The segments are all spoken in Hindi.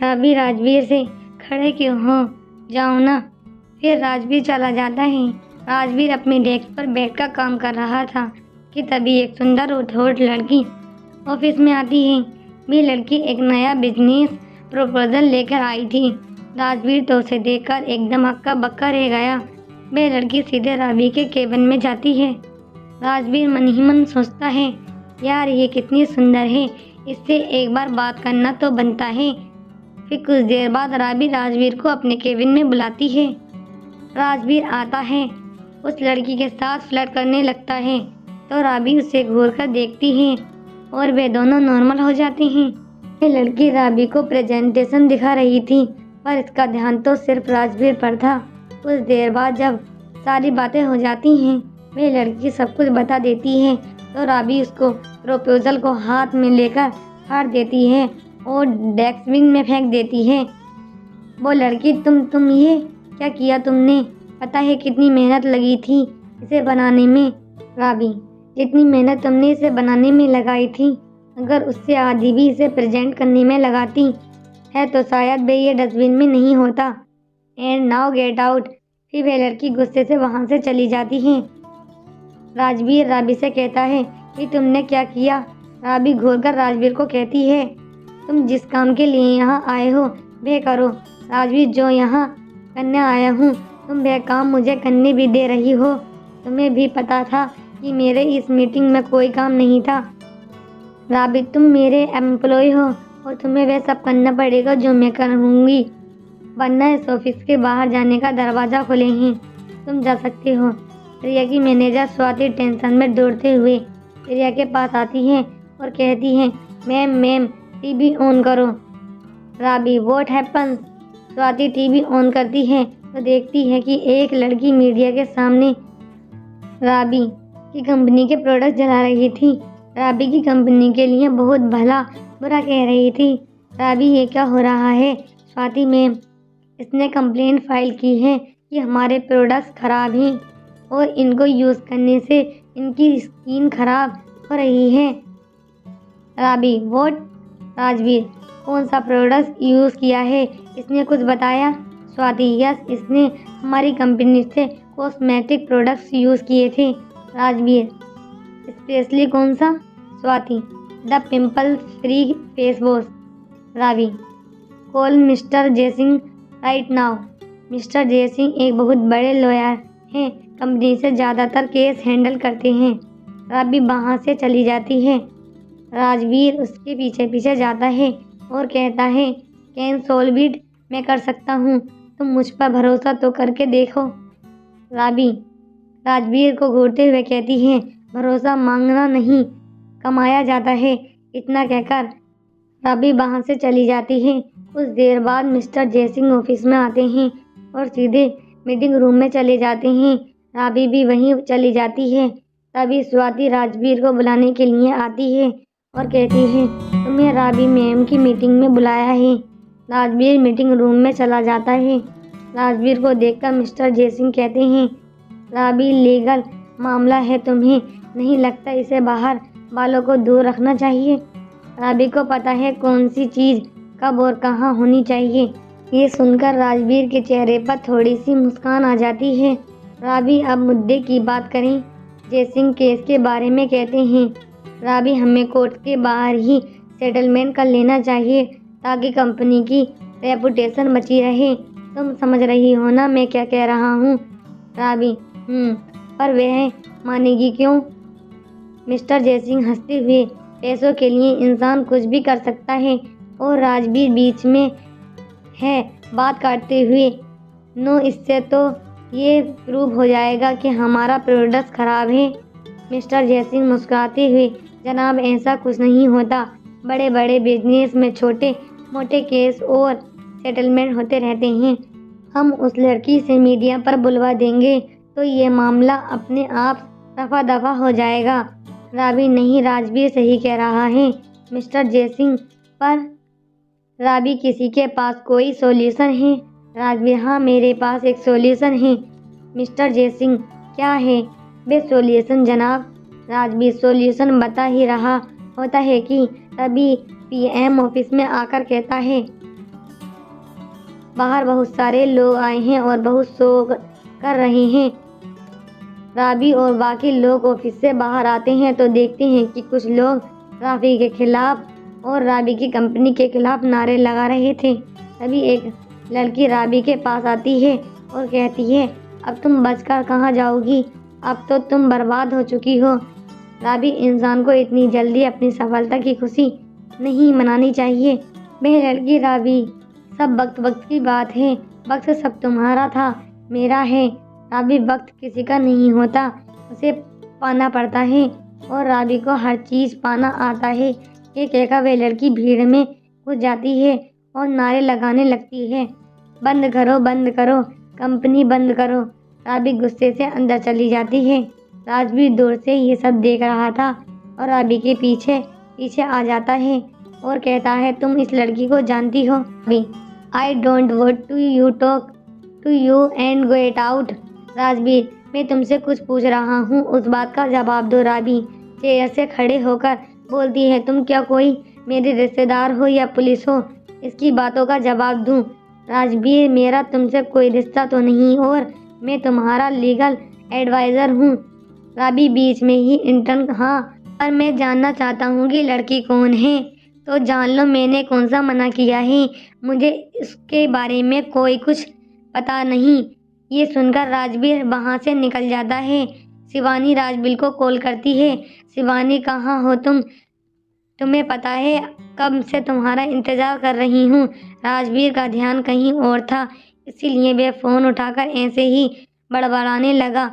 राबी राजवीर से खड़े क्यों हो, जाओ ना। फिर राजवीर चला जाता है। राजवीर अपने डेस्क पर बैठकर काम कर रहा था कि तभी एक सुंदर और होठ लड़की ऑफिस में आती है। वह लड़की एक नया बिजनेस प्रपोजल लेकर आई थी। राजवीर तो उसे देखकर एकदम हक्का बक्का रह गया। वह लड़की सीधे राबी के केबिन में जाती है। राजवीर मन ही मन सोचता है, यार ये कितनी सुंदर है, इससे एक बार बात करना तो बनता है। फिर कुछ देर बाद राबी राजवीर को अपने केबिन में बुलाती है। राजवीर आता है, उस लड़की के साथ फ्लर्ट करने लगता है तो राबी उसे घूर कर देखती है और वे दोनों नॉर्मल हो जाते हैं। ये लड़की राबी को प्रेजेंटेशन दिखा रही थी पर इसका ध्यान तो सिर्फ राजवीर पर था। कुछ देर बाद जब सारी बातें हो जाती हैं, वह लड़की सब कुछ बता देती है तो राबी उसको प्रपोजल को हाथ में लेकर फाड़ देती है और डस्टबिन में फेंक देती है। वो लड़की, तुम ये क्या किया तुमने? पता है कितनी मेहनत लगी थी इसे बनाने में? राबी, जितनी मेहनत तुमने इसे बनाने में लगाई थी, अगर उससे आधी भी इसे प्रेजेंट करने में लगाती है तो शायद वे ये डस्टबिन में नहीं होता। And now get out. फिर वह लड़की गुस्से से वहाँ से चली जाती है। राजवीर राबी से कहता है कि तुमने क्या किया? राबी घूरकर राजवीर को कहती है, तुम जिस काम के लिए यहाँ आए हो वह करो। राजवीर, जो यहाँ करने आया हूँ तुम वह काम मुझे करने भी दे रही हो? तुम्हें भी पता था कि मेरे इस मीटिंग में कोई काम नहीं था। राबी, तुम मेरे एम्प्लॉय हो और तुम्हें वह सब करना पड़ेगा जो मैं करूँगी, वरना इस ऑफिस के बाहर जाने का दरवाज़ा खुले हैं। तुम जा सकते हो। प्रिया की मैनेजर स्वाति टेंशन में दौड़ते हुए प्रिया के पास आती है और कहती है, मैम टीवी ऑन करो। Rabi, what happens? Swati TV on करती है तो देखती है कि एक लड़की मीडिया के सामने राबी की कंपनी के प्रोडक्ट जला रही थी। राबी की कंपनी के लिए बहुत भला बुरा कह रही थी। राबी, ये क्या हो रहा है? स्वाति मैम, इसने कंप्लेंट फाइल की है कि हमारे प्रोडक्ट्स खराब हैं और इनको यूज़ करने से इनकी स्किन खराब हो रही है। राबी, व्हाट? राजवीर, कौन सा प्रोडक्ट यूज़ किया है? इसने कुछ बताया? स्वाति, यस, इसने हमारी कंपनी से कॉस्मेटिक प्रोडक्ट्स यूज़ किए थे। राजवीर, स्पेशली कौन सा? Swati, the pimple free face wash. Rabi, call mister Jaisingh right now. Mister Jaisingh एक बहुत बड़े लॉयर हैं, कंपनी से ज़्यादातर केस हैंडल करते हैं। राबी वहाँ से चली जाती है। राजवीर उसके पीछे पीछे जाता है और कहता है, कैन सॉल्व इट, मैं कर सकता हूँ, तुम मुझ पर भरोसा तो करके देखो। राबी राजवीर को घूरते हुए कहती है, भरोसा मांगना नहीं, कमाया जाता है। इतना कहकर राबी वहाँ से चली जाती है। कुछ देर बाद मिस्टर जयसिंह ऑफिस में आते हैं और सीधे मीटिंग रूम में चले जाते हैं। राबी भी वहीं चली जाती है। तभी स्वाति राजवीर को बुलाने के लिए आती है और कहती है, तुम्हें राबी मैम की मीटिंग में बुलाया है। राजवीर मीटिंग रूम में चला जाता है। राजवीर को देखकर मिस्टर जयसिंह कहते हैं, राबी लीगल मामला है, तुम्हें नहीं लगता इसे बाहर वालों को दूर रखना चाहिए? राबी को पता है कौन सी चीज़ कब और कहाँ होनी चाहिए। ये सुनकर राजवीर के चेहरे पर थोड़ी सी मुस्कान आ जाती है। राबी, अब मुद्दे की बात करें। जयसिंह केस के बारे में कहते हैं, राबी, हमें कोर्ट के बाहर ही सेटलमेंट कर लेना चाहिए ताकि कंपनी की रेपुटेशन बची रहे। तुम समझ रही हो ना मैं क्या कह रहा हूँ? राबी, पर वह मानेगी क्यों? मिस्टर जयसिंह हंसते हुए, पैसों के लिए इंसान कुछ भी कर सकता है। और राजवीर बीच में है बात काटते हुए, नो, इससे तो ये प्रूव हो जाएगा कि हमारा प्रोडक्ट खराब है। मिस्टर जयसिंह मुस्कुराते हुए, जनाब ऐसा कुछ नहीं होता, बड़े बड़े बिजनेस में छोटे मोटे केस और सेटलमेंट होते रहते हैं। हम उस लड़की से मीडिया पर बुलवा देंगे तो ये मामला अपने आप रफा दफा हो जाएगा। राबी, नहीं, राजवीर सही कह रहा है मिस्टर जयसिंह, पर राबी, किसी के पास कोई सॉल्यूशन है? राजवीर, हाँ, मेरे पास एक सॉल्यूशन है। मिस्टर जयसिंह, क्या है वे सॉल्यूशन जनाब? राजवीर, सॉल्यूशन बता ही रहा होता है कि तभी पीएम ऑफिस में आकर कहता है, बाहर बहुत सारे लोग आए हैं और बहुत शोर कर रहे हैं। राबी और बाकी लोग ऑफिस से बाहर आते हैं तो देखते हैं कि कुछ लोग राबी के खिलाफ और राबी की कंपनी के खिलाफ नारे लगा रहे थे। तभी एक लड़की राबी के पास आती है और कहती है, अब तुम बचकर कहाँ जाओगी, अब तो तुम बर्बाद हो चुकी हो। राबी, इंसान को इतनी जल्दी अपनी सफलता की खुशी नहीं मनानी चाहिए। वह लड़की, राबी, सब वक्त की बात है, वक्त सब तुम्हारा था, मेरा है। राबी, वक्त किसी का नहीं होता, उसे पाना पड़ता है और राबी को हर चीज़ पाना आता है। ये कहकर वह लड़की भीड़ में घुस जाती है और नारे लगाने लगती है, बंद करो, कंपनी बंद करो। राबी गुस्से से अंदर चली जाती है। राजवीर दूर से ये सब देख रहा था और राबी के पीछे पीछे आ जाता है और कहता है, तुम इस लड़की को जानती हो? I don't want to you talk to you and get out. Rajveer, मैं तुमसे कुछ पूछ रहा हूँ, उस बात का जवाब दो। राबी चेयर से खड़े होकर बोलती है, तुम क्या कोई मेरे रिश्तेदार हो या पुलिस हो, इसकी बातों का जवाब दूँ? राजवीर, मेरा तुमसे कोई रिश्ता तो नहीं और मैं तुम्हारा लीगल एडवाइज़र हूँ। राबी बीच में ही इंटर्न, हाँ, पर मैं जानना चाहता हूँ कि लड़की कौन है, तो जान लो, मैंने कौन सा मना किया है, मुझे इसके बारे में कोई कुछ पता नहीं। ये सुनकर राजवीर वहाँ से निकल जाता है। शिवानी राजवीर को कॉल करती है, शिवानी कहाँ हो तुम? तुम्हें पता है कब से तुम्हारा इंतज़ार कर रही हूँ। राजवीर का ध्यान कहीं और था, इसीलिए वह फ़ोन उठाकर ऐसे ही बड़बड़ाने लगा।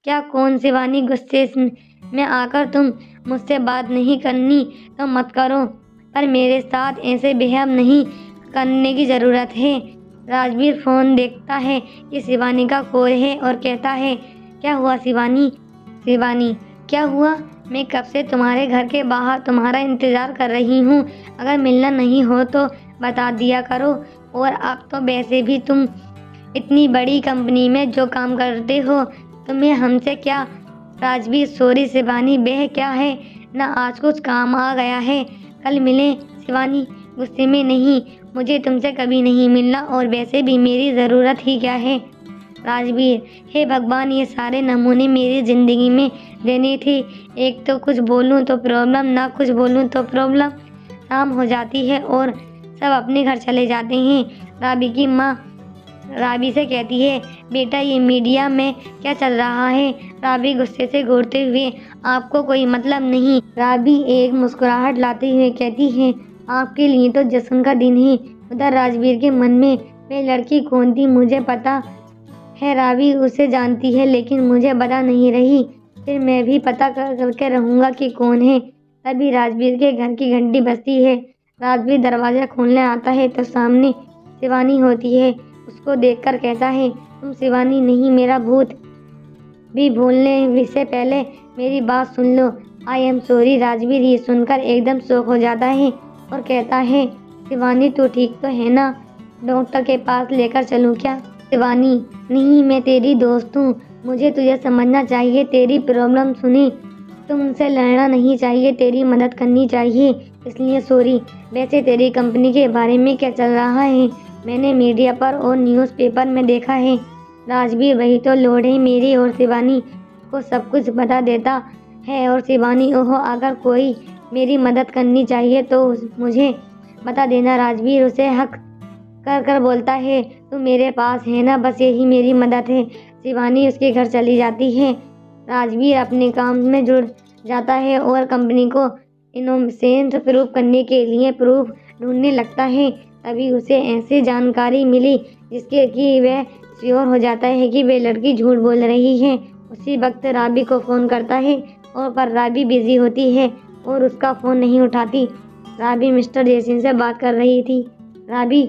क्या कौन? शिवानी गुस्से में आकर, तुम मुझसे बात नहीं करनी तो मत करो, पर मेरे साथ ऐसे बिहेव नहीं करने की ज़रूरत है। राजवीर फ़ोन देखता है कि शिवानी का कॉल है और कहता है, क्या हुआ शिवानी? शिवानी, क्या हुआ? मैं कब से तुम्हारे घर के बाहर तुम्हारा इंतज़ार कर रही हूँ, अगर मिलना नहीं हो तो बता दिया करो। और अब तो वैसे भी तुम इतनी बड़ी कंपनी में जो काम करते हो, तुम्हें हमसे क्या? राजवीर, सॉरी शिवानी, वह क्या है ना, आज कुछ काम आ गया है, कल मिलें। शिवानी गुस्से में, नहीं, मुझे तुमसे कभी नहीं मिलना और वैसे भी मेरी ज़रूरत ही क्या है। राजवीर, हे भगवान, ये सारे नमूने मेरी ज़िंदगी में देने थे, एक तो कुछ बोलूं तो प्रॉब्लम, ना कुछ बोलूं तो प्रॉब्लम। शाम हो जाती है और सब अपने घर चले जाते हैं। राबी की माँ राबी से कहती है, बेटा ये मीडिया में क्या चल रहा है? राबी गुस्से से घूरते हुए, आपको कोई मतलब नहीं। राबी एक मुस्कुराहट लाते हुए कहती है, आपके लिए तो जश्न का दिन है। उधर राजवीर के मन में, वह लड़की कौन थी? मुझे पता है राबी उसे जानती है, लेकिन मुझे बता नहीं रही, फिर मैं भी पता करके रहूँगा कि कौन है। तभी राजवीर के घर की घंटी बजती है। राजवीर दरवाज़ा खोलने आता है तो सामने शिवानी होती है। उसको देखकर कहता है, तुम शिवानी नहीं, मेरा भूत। भी भूलने से पहले मेरी बात सुन लो। I am sorry. राजवीर ये सुनकर एकदम शॉक हो जाता है और कहता है, शिवानी तू ठीक तो है ना? डॉक्टर के पास लेकर चलूँ क्या? शिवानी, नहीं, मैं तेरी दोस्त हूँ, मुझे तुझे समझना चाहिए, तेरी प्रॉब्लम सुनी, तुमसे लड़ना नहीं चाहिए, तेरी मदद करनी चाहिए, इसलिए सॉरी। वैसे तेरी कंपनी के बारे में क्या चल रहा है? मैंने मीडिया पर और न्यूज़पेपर में देखा है। राजवीर, वही तो लोड है, मेरी और शिवानी को सब कुछ बता देता है। और शिवानी, ओहो, अगर कोई मेरी मदद करनी चाहिए तो मुझे बता देना। राजवीर उसे हक कर बोलता है, तू मेरे पास है ना, बस यही मेरी मदद है। शिवानी उसके घर चली जाती है। राजवीर अपने काम में जुड़ जाता है और कंपनी को इनोसेंट प्रूफ करने के लिए प्रूफ ढूंढने लगता है। तभी उसे ऐसी जानकारी मिली जिसके कि वह श्योर हो जाता है कि वह लड़की झूठ बोल रही है। उसी वक्त राबी को फ़ोन करता है और पर राबी बिजी होती है और उसका फ़ोन नहीं उठाती। राबी मिस्टर जयसिंह से बात कर रही थी। राबी,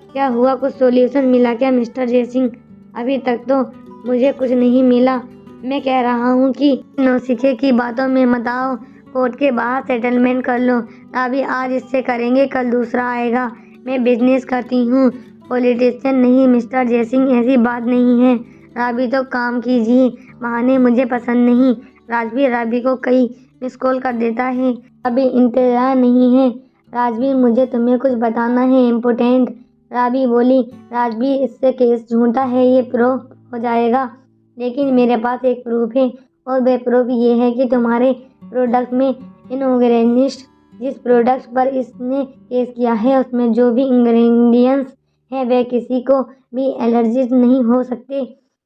क्या हुआ, कुछ सॉल्यूशन मिला क्या मिस्टर जयसिंह? अभी तक तो मुझे कुछ नहीं मिला। मैं कह रहा हूँ कि नौसिखे की बातों में मत आओ, कोर्ट के बाहर सेटलमेंट कर लो। राबी, आज इससे करेंगे, कल दूसरा आएगा। मैं बिजनेस करती हूँ, पॉलिटिशियन नहीं मिस्टर जयसिंह, ऐसी बात नहीं है। राबी, तो काम कीजिए, बहाने मुझे पसंद नहीं। राजवीर राबी को कई मिस कॉल कर देता है। अभी इंतजार नहीं है। राजवीर, मुझे तुम्हें कुछ बताना है, इम्पोर्टेंट। राबी बोली, राजवीर इससे केस झूठा है, ये प्रूफ हो जाएगा। लेकिन मेरे पास एक प्रूफ है और वह प्रूफ ये है कि तुम्हारे प्रोडक्ट में इनग्रेडिएंट्स, जिस प्रोडक्ट पर इसने केस किया है उसमें जो भी इंग्रेडिएंट्स हैं वे किसी को भी एलर्जी नहीं हो सकते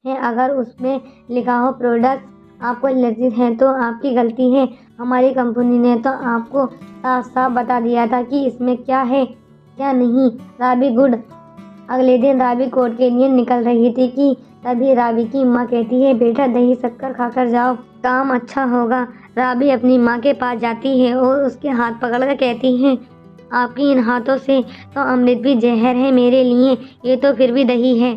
हैं। अगर उसमें लिखा हो प्रोडक्ट आपको एलर्जी है तो आपकी गलती है। हमारी कंपनी ने तो आपको साफ साफ बता दिया था कि इसमें क्या है क्या नहीं। राबी गुड। अगले दिन राबी कोर्ट के लिए निकल रही थी कि तभी राबी की माँ कहती है, बेटा दही शक्कर खाकर जाओ, काम अच्छा होगा। राबी अपनी माँ के पास जाती है और उसके हाथ पकड़कर कहती है, आपकी इन हाथों से तो अमृत भी जहर है मेरे लिए, ये तो फिर भी दही है।